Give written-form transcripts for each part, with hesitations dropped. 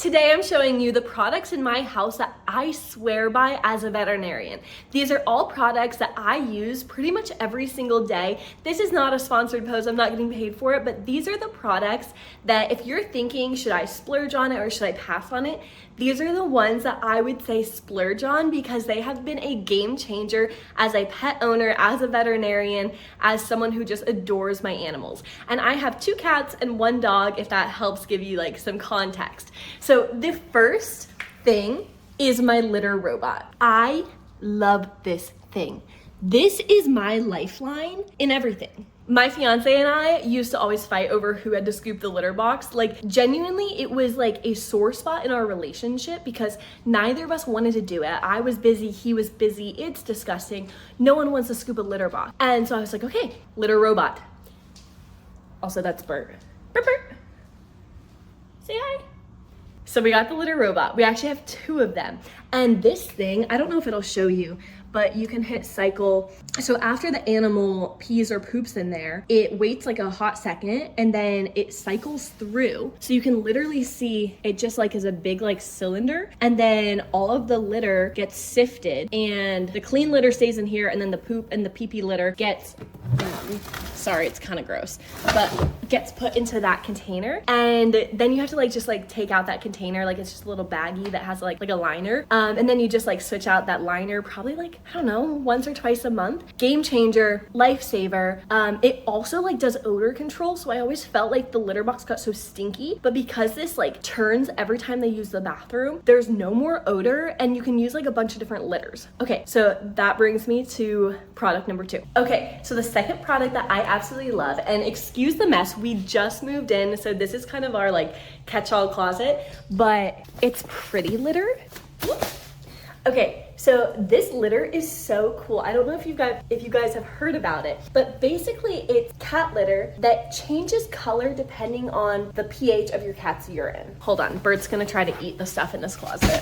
Today I'm showing you the products in my house that I swear by as a veterinarian. These are all products that I use pretty much every single day. This is not a sponsored post, I'm not getting paid for it, but these are the products that if you're thinking, should I splurge on it or should I pass on it? These are the ones that I would say splurge on because they have been a game changer as a pet owner, as a veterinarian, as someone who just adores my animals. And I have 2 cats and 1 dog, if that helps give you like some context. So the first thing is my litter robot. I love this thing. This is my lifeline in everything. My fiance and I used to always fight over who had to scoop the litter box. Like genuinely, it was like a sore spot in our relationship because neither of us wanted to do it. I was busy, he was busy. It's disgusting. No one wants to scoop a litter box. And so I was like, okay, litter robot. Also, that's Bert. Bert, Bert. Say hi. So we got the litter robot. We actually have 2 of them. And this thing, I don't know if it'll show you, but you can hit cycle. So after the animal pees or poops in there, it waits like a hot second and then it cycles through. So you can literally see it just like is a big like cylinder, and then all of the litter gets sifted and the clean litter stays in here, and then the poop and the pee-pee litter gets, sorry, it's kind of gross, but gets put into that container. And then you have to like just like take out that container, like it's just a little baggie that has like a liner. And then you just like switch out that liner probably like, I don't know, once or twice a month. Game changer, lifesaver. It also like does odor control. So I always felt like the litter box got so stinky, but because this like turns every time they use the bathroom, there's no more odor and you can use like a bunch of different litters. Okay, so that brings me to product number 2. Okay, so the second product that I absolutely love, and excuse the mess, we just moved in, so this is kind of our like catch-all closet, but it's pretty litter. Okay, so this litter is so cool. I don't know if you guys have heard about it, but basically it's cat litter that changes color depending on the pH of your cat's urine. Hold on, Bert's gonna try to eat the stuff in this closet.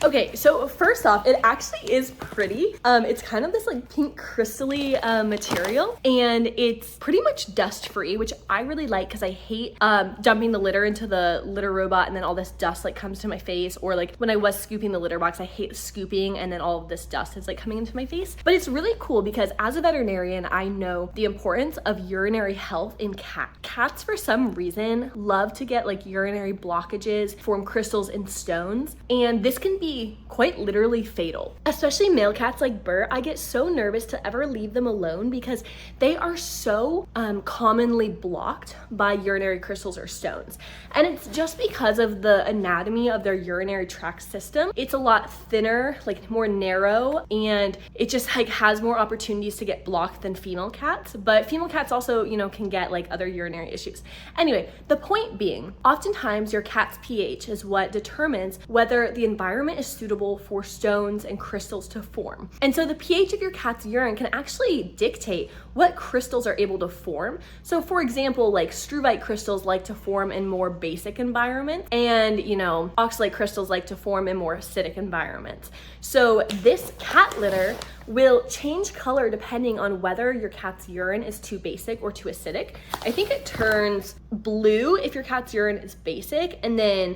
Okay, so first off, it actually is pretty. It's kind of this like pink crystally material, and it's pretty much dust free, which I really like because I hate dumping the litter into the litter robot and then all this dust like comes to my face, or like when I was scooping the litter box, I hate scooping and then all of this dust is like coming into my face. But it's really cool because as a veterinarian, I know the importance of urinary health in cats. Cats, for some reason, love to get like urinary blockages, form crystals in stones, and this can be quite literally fatal. Especially male cats like Bert, I get so nervous to ever leave them alone because they are so commonly blocked by urinary crystals or stones. And it's just because of the anatomy of their urinary tract system. It's a lot thinner, like more narrow, and it just like has more opportunities to get blocked than female cats. But female cats also, you know, can get like other urinary issues. Anyway, the point being, oftentimes your cat's pH is what determines whether the environment is suitable for stones and crystals to form. And so the pH of your cat's urine can actually dictate what crystals are able to form. So for example, like struvite crystals like to form in more basic environments, and you know, oxalate crystals like to form in more acidic environments. So this cat litter will change color depending on whether your cat's urine is too basic or too acidic. I think it turns blue if your cat's urine is basic, and then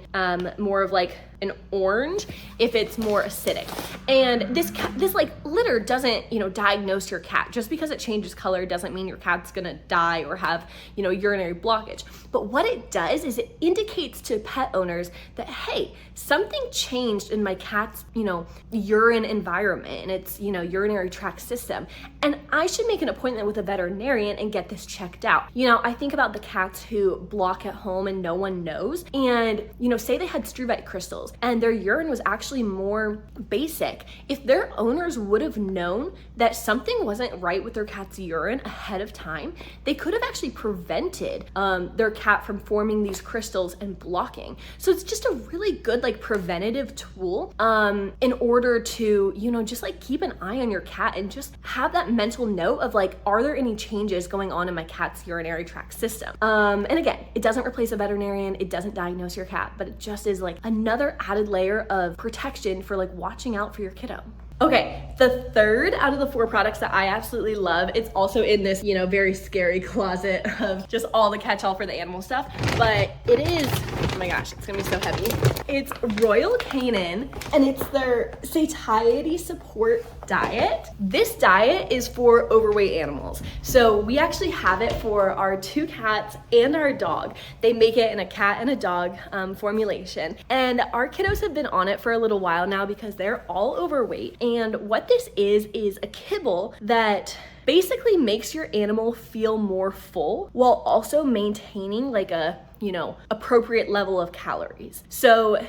more of like an orange if it's more acidic. And this like litter doesn't, you know, diagnose your cat. Just because it changes color doesn't mean your cat's gonna die or have, you know, urinary blockage. But what it does is it indicates to pet owners that, hey, something changed in my cat's, you know, urine environment and its, you know, urinary tract system, and I should make an appointment with a veterinarian and get this checked out. You know, I think about the cats who block at home and no one knows, and you know, say they had struvite crystals and their urine was actually more basic. If their owners would have known that something wasn't right with their cat's urine ahead of time, they could have actually prevented their cat from forming these crystals and blocking. So it's just a really good like preventative tool in order to, you know, just like keep an eye on your cat and just have that mental note of like, are there any changes going on in my cat's urinary tract system? And again, it doesn't replace a veterinarian, it doesn't diagnose your cat, but it just is like another added layer of protection for like watching out for your kiddo. Okay, the third out of the 4 products that I absolutely love, it's also in this, you know, very scary closet of just all the catch-all for the animal stuff, but it is Oh my gosh, it's gonna be so heavy. It's Royal Canin, and it's their satiety support diet. This diet is for overweight animals. So we actually have it for our 2 cats and our dog. They make it in a cat and a dog formulation. And our kiddos have been on it for a little while now because they're all overweight. And what this is a kibble that basically makes your animal feel more full while also maintaining like a, appropriate level of calories. So,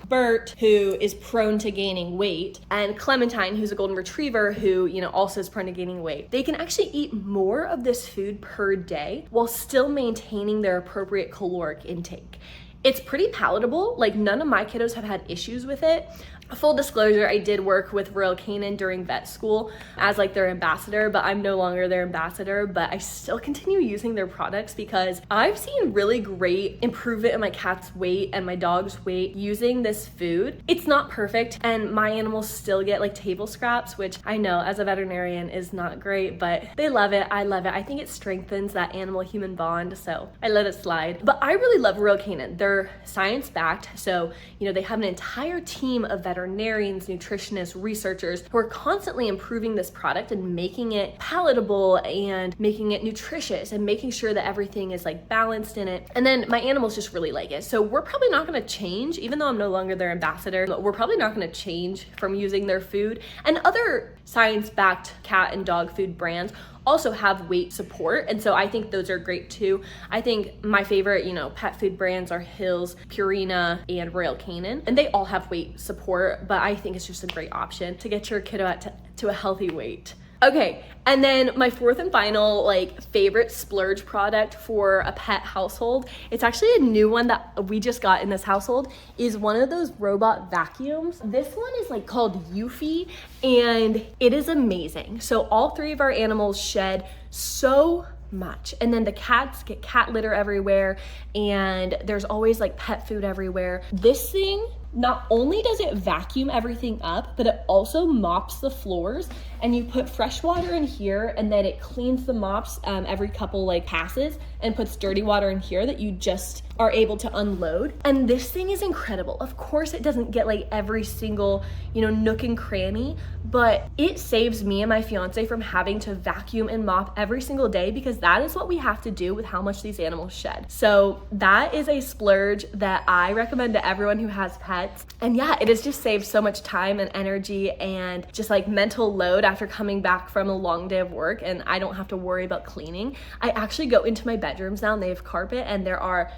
Bert, who is prone to gaining weight, and Clementine, who's a golden retriever, who, also is prone to gaining weight, they can actually eat more of this food per day while still maintaining their appropriate caloric intake. It's pretty palatable. Like, none of my kiddos have had issues with it. Full disclosure, I did work with Royal Canin during vet school as like their ambassador, but I'm no longer their ambassador, but I still continue using their products because I've seen really great improvement in my cat's weight and my dog's weight using this food. It's not perfect, and my animals still get like table scraps, which I know as a veterinarian is not great, but they love it. I love it. I think it strengthens that animal-human bond, so I let it slide. But I really love Royal Canin. They're science-backed, so they have an entire team of veterinarians, nutritionists, researchers who are constantly improving this product and making it palatable and making it nutritious and making sure that everything is like balanced in it. And then my animals just really like it. So we're probably not gonna change, even though I'm no longer their ambassador, but we're probably not gonna change from using their food. And other science-backed cat and dog food brands also have weight support, and so I think those are great too. I think my favorite, pet food brands are Hills, Purina, and Royal Canin, and they all have weight support, but I think it's just a great option to get your kiddo to a healthy weight. Okay, and then my fourth and final favorite splurge product for a pet household, it's actually a new one that we just got in this household, is one of those robot vacuums. This one is called Eufy, and it is amazing. So all 3 of our animals shed so much, and then the cats get cat litter everywhere, and there's always pet food everywhere. This thing, not only does it vacuum everything up, but it also mops the floors, and you put fresh water in here, and then it cleans the mops every couple passes, and puts dirty water in here that you just are able to unload. And this thing is incredible. Of course, it doesn't get every single, nook and cranny, but it saves me and my fiance from having to vacuum and mop every single day, because that is what we have to do with how much these animals shed. So that is a splurge that I recommend to everyone who has pets. And yeah, it has just saved so much time and energy and just mental load after coming back from a long day of work, and I don't have to worry about cleaning. I actually go into my bedrooms now, and they have carpet, and there are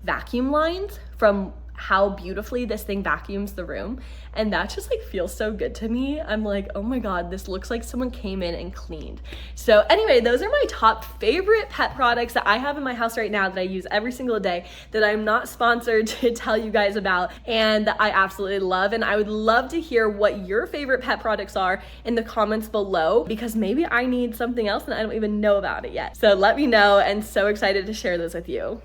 vacuum lines from how beautifully this thing vacuums the room, and that just feels so good to me. I'm oh my god, this looks like someone came in and cleaned. So anyway, those are my top favorite pet products that I have in my house right now that I use every single day, that I'm not sponsored to tell you guys about, and that I absolutely love. And I would love to hear what your favorite pet products are in the comments below, because maybe I need something else and I don't even know about it yet. So let me know, and so excited to share those with you.